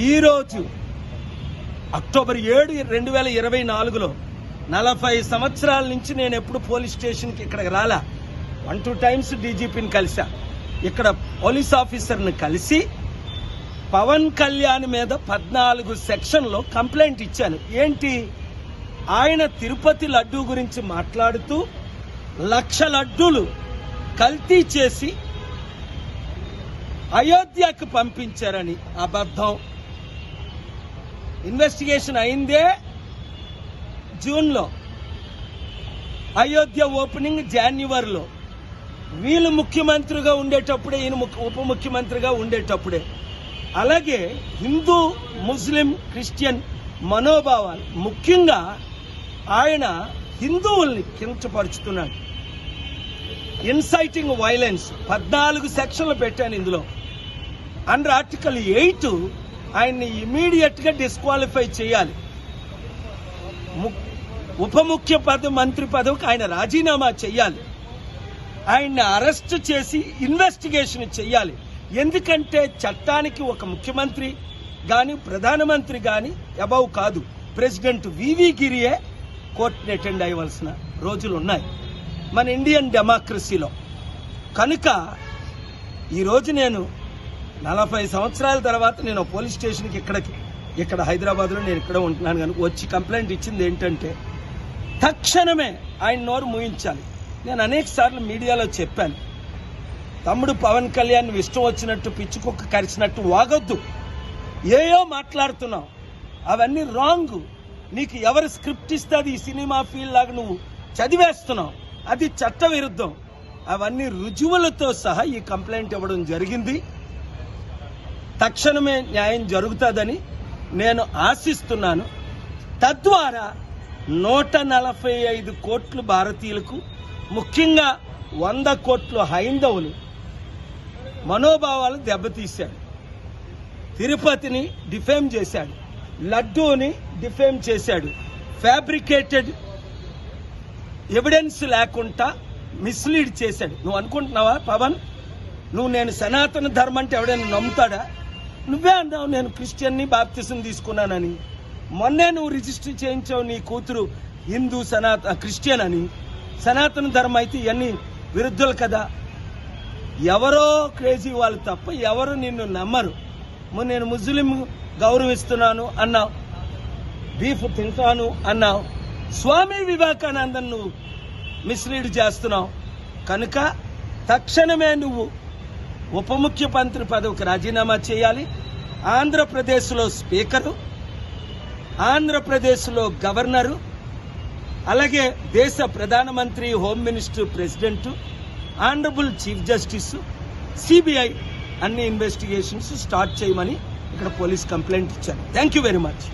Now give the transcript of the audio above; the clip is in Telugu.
ఈరోజు అక్టోబర్ 7, 2024లో 40 సంవత్సరాల నుంచి నేను ఎప్పుడు పోలీస్ స్టేషన్కి ఇక్కడికి రాలా. 1-2 టైమ్స్ డీజీపీని కలిసా. ఇక్కడ పోలీస్ ఆఫీసర్ని కలిసి పవన్ కళ్యాణ్ మీద 14 సెక్షన్లో కంప్లైంట్ ఇచ్చాను. ఏంటి, ఆయన తిరుపతి లడ్డూ గురించి మాట్లాడుతూ 1,00,000 లడ్డూలు కల్తీ చేసి అయోధ్యకు పంపించారని అబద్ధం. ఇన్వెస్టిగేషన్ అయిందే జూన్లో, అయోధ్య ఓపెనింగ్ జనవరిలో. వీళ్ళు ముఖ్యమంత్రిగా ఉండేటప్పుడే, ఈయన ఉప ముఖ్యమంత్రిగా ఉండేటప్పుడే. అలాగే హిందూ, ముస్లిం, క్రిస్టియన్ మనోభావాలు, ముఖ్యంగా ఆయన హిందువుల్ని కించపరుచుతున్నాడు. ఇన్సైటింగ్ వైలెన్స్ 14 సెక్షన్లు పెట్టాను ఇందులో. అండర్ ఆర్టికల్ 8 ఆయన్ని ఇమీడియట్ గా డిస్క్వాలిఫై చేయాలి. ఉప ముఖ్య మంత్రి పదవికి ఆయన రాజీనామా చేయాలి. ఆయన్ని అరెస్ట్ చేసి ఇన్వెస్టిగేషన్ చేయాలి. ఎందుకంటే చట్టానికి ఒక ముఖ్యమంత్రి గాని ప్రధానమంత్రి గాని అబౌవ్ కాదు. ప్రెసిడెంట్ వివి గిరియే కోర్టుని అటెండ్ అయ్యవలసిన రోజులు ఉన్నాయి మన ఇండియన్ డెమోక్రసీలో. కనుక ఈరోజు నేను 40 సంవత్సరాల తర్వాత నేను పోలీస్ స్టేషన్కి ఇక్కడ హైదరాబాద్లో నేను ఇక్కడ ఉంటున్నాను కనుక వచ్చి కంప్లైంట్ ఇచ్చింది ఏంటంటే తక్షణమే ఆయన నోరు మూయించాలి. నేను అనేక సార్లు మీడియాలో చెప్పాను, తమ్ముడు పవన్ కళ్యాణ్ ఇష్టం వచ్చినట్టు పిచ్చుకుక్క కరిచినట్టు వాగొద్దు. ఏయో మాట్లాడుతున్నావు, అవన్నీ రాంగ్. నీకు ఎవరు స్క్రిప్ట్ ఇస్తే అది ఈ సినిమా ఫీల్డ్ లాగా నువ్వు చదివేస్తున్నావు, అది చట్ట విరుద్ధం. అవన్నీ రుజువులతో సహా ఈ కంప్లైంట్ ఇవ్వడం జరిగింది. తక్షణమే న్యాయం జరుగుతుందని నేను ఆశిస్తున్నాను. తద్వారా 145 కోట్లు భారతీయులకు, ముఖ్యంగా 100 కోట్లు హైందవులు మనోభావాలు దెబ్బతీశాడు. తిరుపతిని డిఫేమ్ చేశాడు, లడ్డూని డిఫేమ్ చేశాడు, ఫ్యాబ్రికేటెడ్ ఎవిడెన్స్ లేకుండా మిస్లీడ్ చేశాడు. నువ్వు అనుకుంటున్నావా పవన్, నేను సనాతన ధర్మం అంటే ఎవడైనా నమ్ముతాడా? నువ్వే అన్నావు నేను క్రిస్టియన్ని బాప్తిజం తీసుకున్నానని. మొన్నే నువ్వు రిజిస్టర్ చేయించావు నీ కూతురు హిందూ క్రిస్టియన్ అని. సనాతన ధర్మం అయితే ఇవన్నీ విరుద్ధులు కదా. ఎవరో క్రేజీ వాళ్ళు తప్ప ఎవరు నిన్ను నమ్మరు. నేను ముస్లిం గౌరవిస్తున్నాను అన్నావు, బీఫ్ తింటాను అన్నావు. స్వామి వివేకానందన్ నువ్వు మిస్లీడ్ చేస్తున్నావు. కనుక తక్షణమే నువ్వు ఉప ముఖ్యమంత్రి పదవికి రాజీనామా చేయాలి. ఆంధ్రప్రదేశ్లో స్పీకరు, ఆంధ్రప్రదేశ్లో గవర్నరు, అలాగే దేశ ప్రధానమంత్రి, home minister, president, honourable chief justice, CBI అన్ని ఇన్వెస్టిగేషన్స్ స్టార్ట్ చేయమని ఇక్కడ పోలీస్ కంప్లైంట్ ఇచ్చారు. Thank you very much.